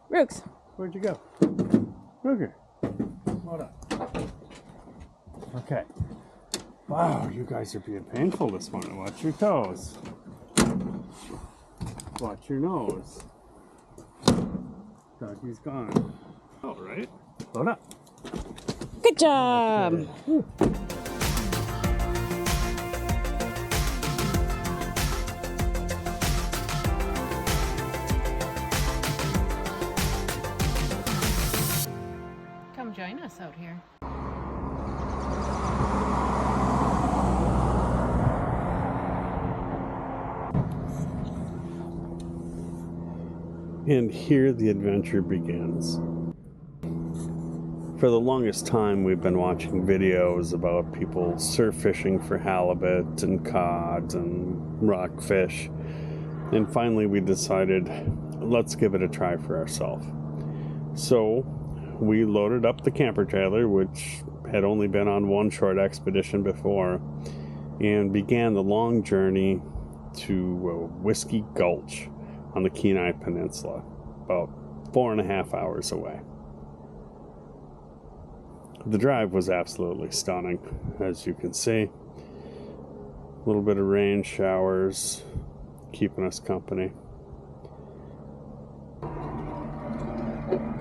Rooks. Where'd you go? Ruger. Hold up. Okay. Wow, you guys are being painful this morning. Watch your toes. Watch your nose. Doggy's gone. All right. Load up. Good job. Okay. Come join us out here. And here the adventure begins. For the longest time, we've been watching videos about people surf fishing for halibut and cod and rockfish. And finally we decided, let's give it a try for ourselves. So we loaded up the camper trailer, which had only been on one short expedition before, and began the long journey to Whiskey Gulch on the Kenai Peninsula, about 4.5 hours away. The drive was absolutely stunning, as you can see. A little bit of rain showers keeping us company.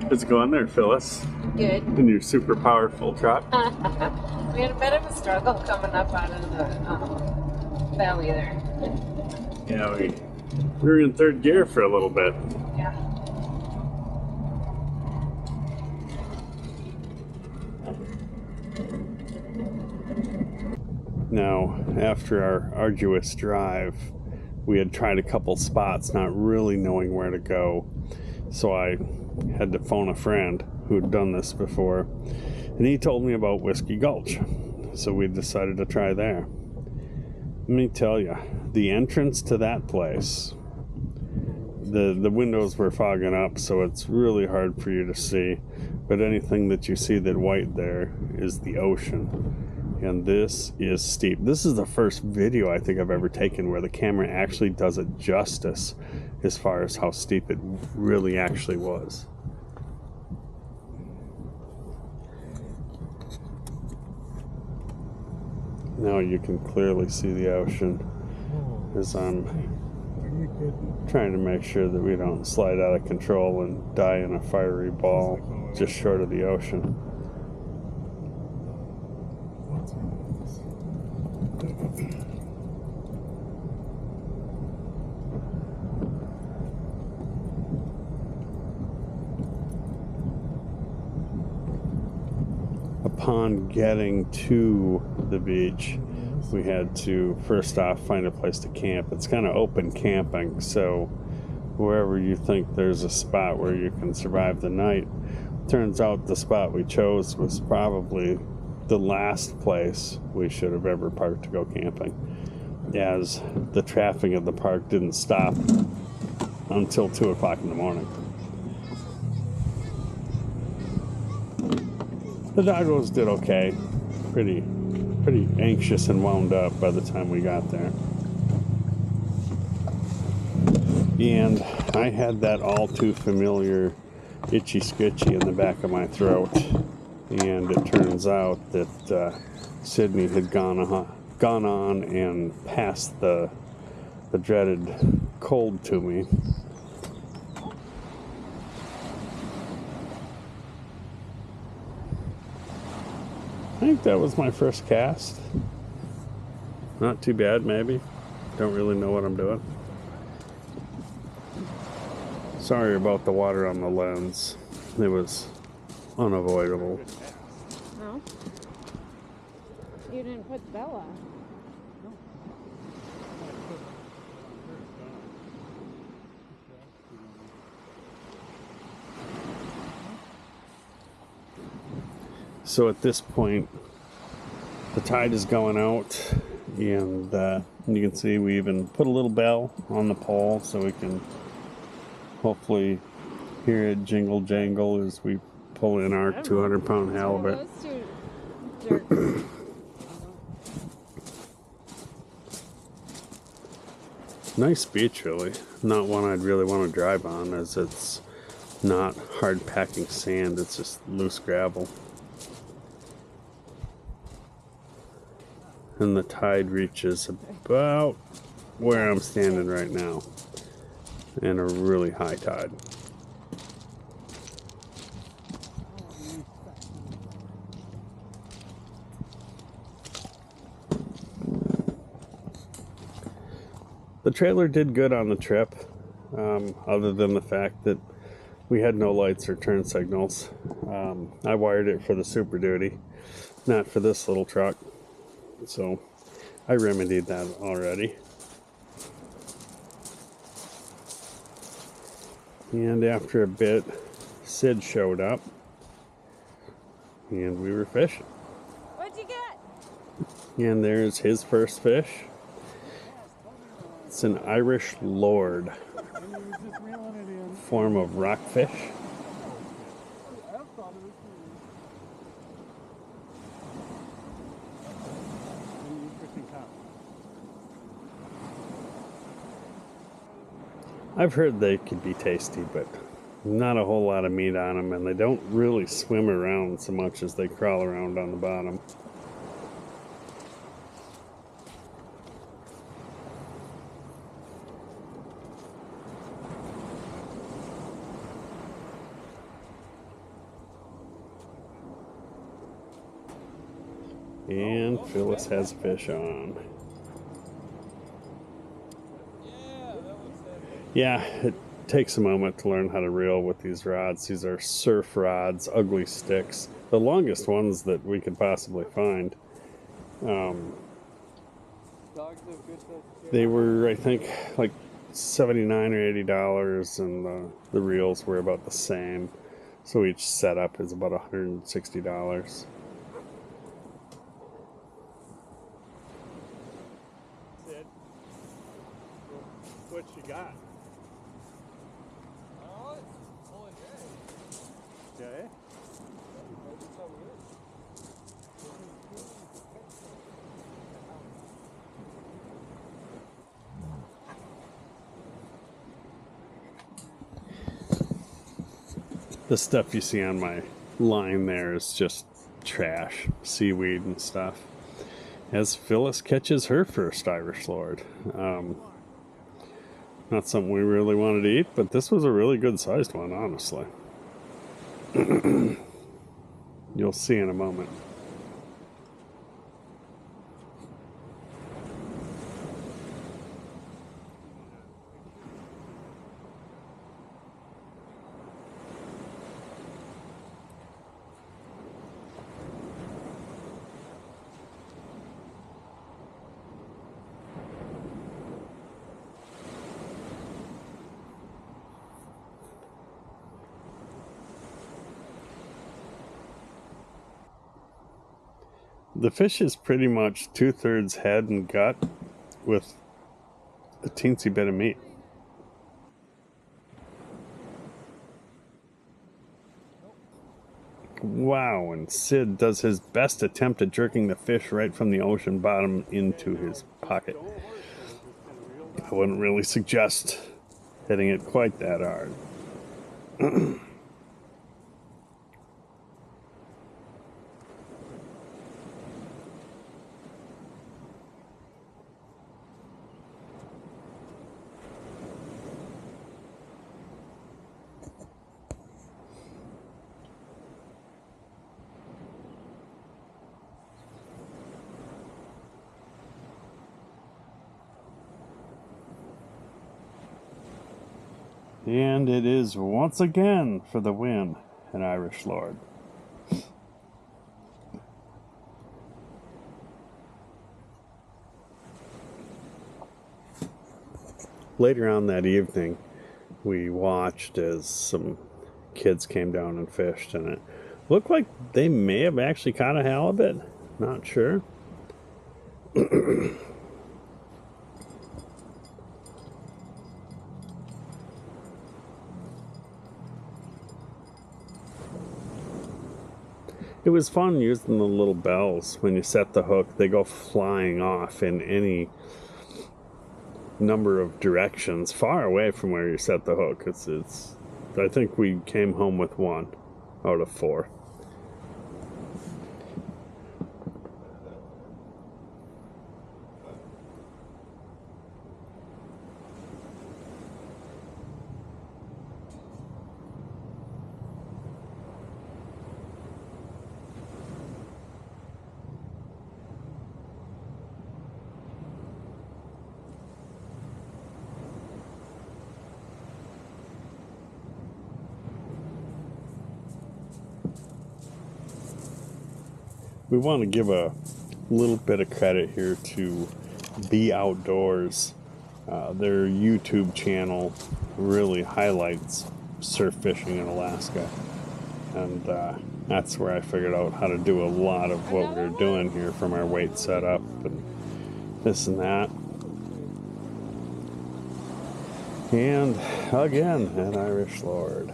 How's it going there, Phyllis? Good. In your super powerful truck? We had a bit of a struggle coming up out of the valley there. Yeah, we were in third gear for a little bit. Yeah. Now, after our arduous drive, we had tried a couple spots, not really knowing where to go. So I had to phone a friend who'd done this before, and he told me about Whiskey Gulch. So we decided to try there. Let me tell you, the entrance to that place, the windows were fogging up, so it's really hard for you to see. But anything that you see that white there is the ocean. And this is steep. This is the first video I think I've ever taken where the camera actually does it justice as far as how steep it really actually was. Now you can clearly see the ocean as I'm trying to make sure that we don't slide out of control and die in a fiery ball just short of the ocean. Upon getting to the beach, we had to first off find a place to camp. It's kind of open camping, so wherever you think there's a spot where you can survive the night, turns out the spot we chose was probably the last place we should have ever parked to go camping, as the traffic at the park didn't stop until 2 o'clock in the morning. The doggos did okay. Pretty anxious and wound up by the time we got there. And I had that all too familiar itchy scritchy in the back of my throat. And it turns out that Sydney had gone on and passed the dreaded cold to me. I think that was my first cast. Not too bad, maybe. Don't really know what I'm doing. Sorry about the water on the lens. It was unavoidable. No? You didn't put the bell on. So at this point, the tide is going out, and you can see we even put a little bell on the pole so we can hopefully hear it jingle jangle as we pull in our 200-pound halibut. Nice beach, really. Not one I'd really want to drive on, as it's not hard packing sand, it's just loose gravel. And the tide reaches about where I'm standing right now, and a really high tide. The trailer did good on the trip, other than the fact that we had no lights or turn signals. I wired it for the Super Duty, not for this little truck. So I remedied that already. And after a bit, Sid showed up and we were fishing. What'd you get? And there's his first fish. It's an Irish lord, form of rockfish. I've heard they could be tasty, but not a whole lot of meat on them, and they don't really swim around so much as they crawl around on the bottom. And Phyllis has fish on. Yeah, it takes a moment to learn how to reel with these rods. These are surf rods, ugly sticks. The longest ones that we could possibly find. They were, I think, like $79 or $80, and the reels were about the same. So each setup is about $160. What you got? Oh, it's pulling good. Okay. The stuff you see on my line there is just trash, seaweed and stuff. As Phyllis catches her first Irish lord. Not something we really wanted to eat, but this was a really good sized one, honestly. You'll see in a moment. The fish is pretty much 2/3 head and gut with a teensy bit of meat. Wow, and Sid does his best attempt at jerking the fish right from the ocean bottom into his pocket. I wouldn't really suggest hitting it quite that hard. And it is once again for the win, an Irish lord. Later on that evening, we watched as some kids came down and fished, and it looked like they may have actually caught a halibut. Not sure. It was fun using the little bells. When you set the hook, they go flying off in any number of directions far away from where you set the hook. I think we came home with 1 out of 4. We want to give a little bit of credit here to Be Outdoors. Their YouTube channel really highlights surf fishing in Alaska. And that's where I figured out how to do a lot of what we're doing here, from our weight setup and this and that. And again, an Irish Lord.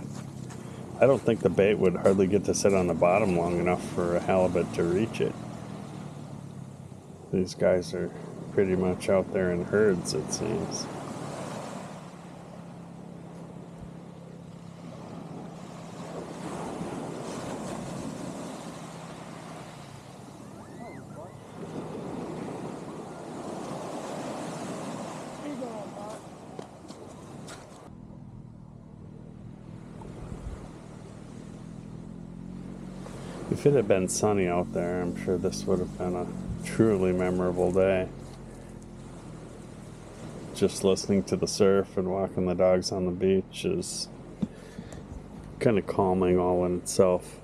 I don't think the bait would hardly get to sit on the bottom long enough for a halibut to reach it. These guys are pretty much out there in herds, it seems. If it had been sunny out there, I'm sure this would have been a truly memorable day. Just listening to the surf and walking the dogs on the beach is kind of calming all in itself.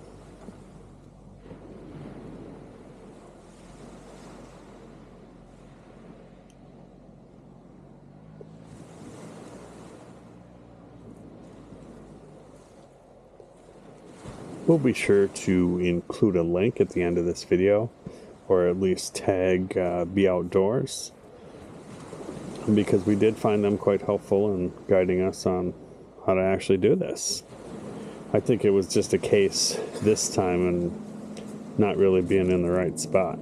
We'll be sure to include a link at the end of this video, or at least tag Be Outdoors, because we did find them quite helpful in guiding us on how to actually do this. I think it was just a case this time and not really being in the right spot.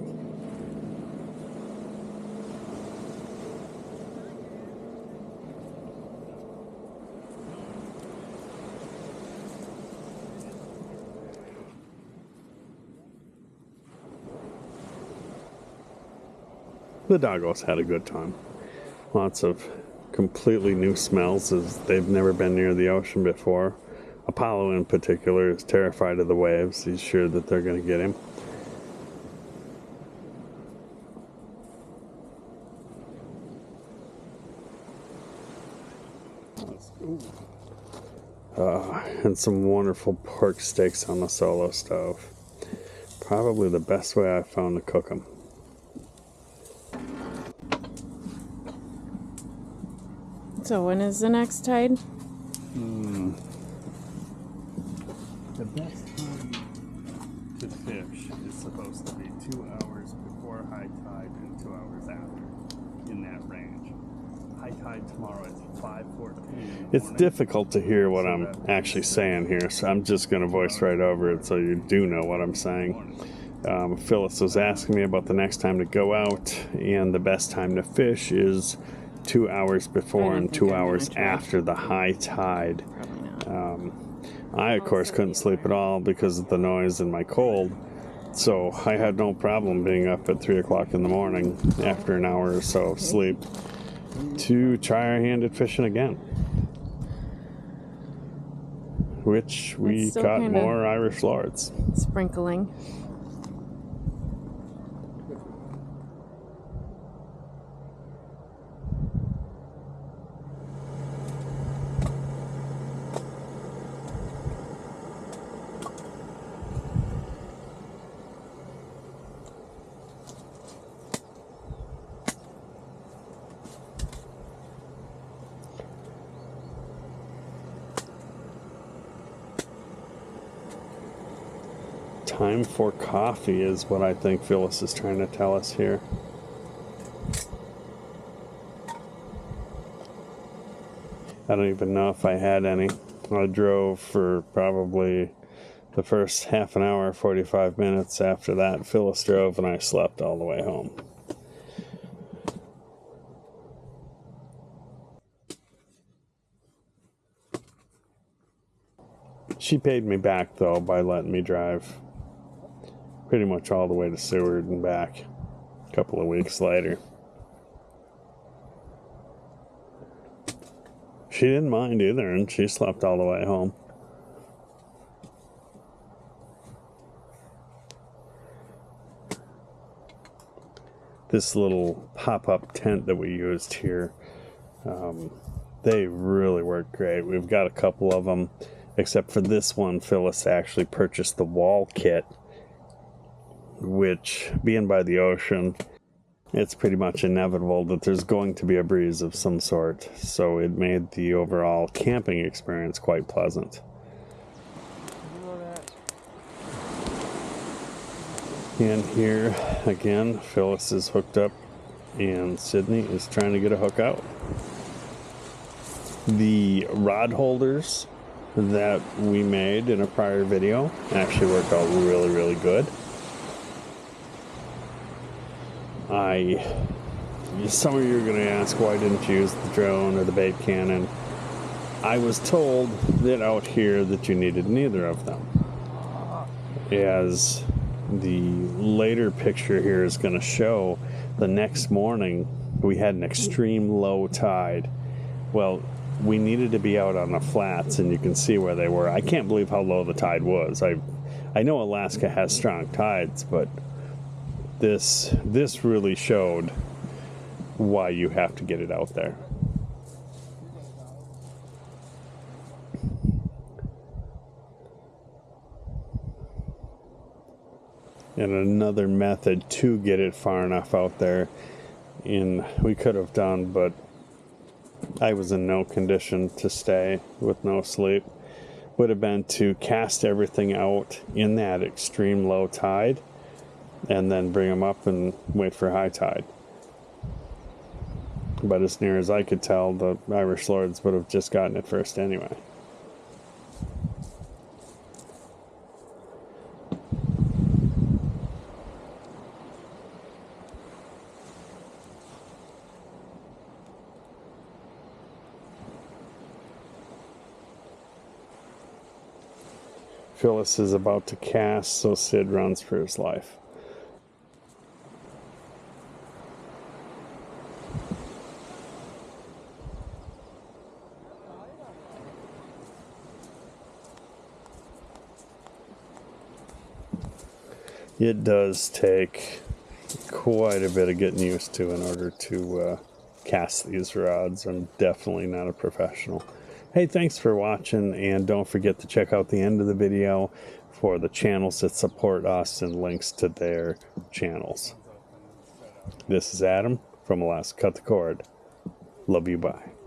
The doggos had a good time. Lots of completely new smells, as they've never been near the ocean before. Apollo in particular is terrified of the waves. He's sure that they're going to get him. And some wonderful pork steaks on the solo stove. Probably the best way I've found to cook them. So when is the next tide? The best time to fish is supposed to be 2 hours before high tide and 2 hours after, in that range. High tide tomorrow is 5:14. It's difficult to hear what I'm actually saying here, so I'm just going to voice right over it so you do know what I'm saying. Phyllis was asking me about the next time to go out, and the best time to fish is 2 hours before and 2 hours after the high tide. I, of course, couldn't sleep at all because of the noise and my cold, so I had no problem being up at 3 o'clock in the morning after an hour or so of sleep to try our hand at fishing again, which we caught more Irish Lords. Sprinkling. Time for coffee is what I think Phyllis is trying to tell us here. I don't even know if I had any. I drove for probably the first half an hour, 45 minutes. After that, Phyllis drove and I slept all the way home. She paid me back, though, by letting me drive pretty much all the way to Seward and back a couple of weeks later. She didn't mind either, and she slept all the way home. This little pop-up tent that we used here, they really work great. We've got a couple of them, except for this one. Phyllis actually purchased the wall kit, which, being by the ocean, it's pretty much inevitable that there's going to be a breeze of some sort, so it made the overall camping experience quite pleasant. And here, again, Phyllis is hooked up, and Sydney is trying to get a hook out. The rod holders that we made in a prior video actually worked out really, really good. Some of you are going to ask, why didn't you use the drone or the bait cannon? I was told that out here that you needed neither of them. As the later picture here is going to show, the next morning we had an extreme low tide. Well, we needed to be out on the flats, and you can see where they were. I can't believe how low the tide was. I know Alaska has strong tides, but this really showed why you have to get it out there. And another method to get it far enough out there, we could have done, but I was in no condition to stay with no sleep, would have been to cast everything out in that extreme low tide and then bring them up and wait for high tide. But as near as I could tell, the Irish Lords would have just gotten it first anyway. Phyllis is about to cast, so Sid runs for his life. It does take quite a bit of getting used to in order to cast these rods. I'm definitely not a professional. Hey, thanks for watching, and don't forget to check out the end of the video for the channels that support us and links to their channels. This is Adam from Alaska Cut the Cord. Love you, bye.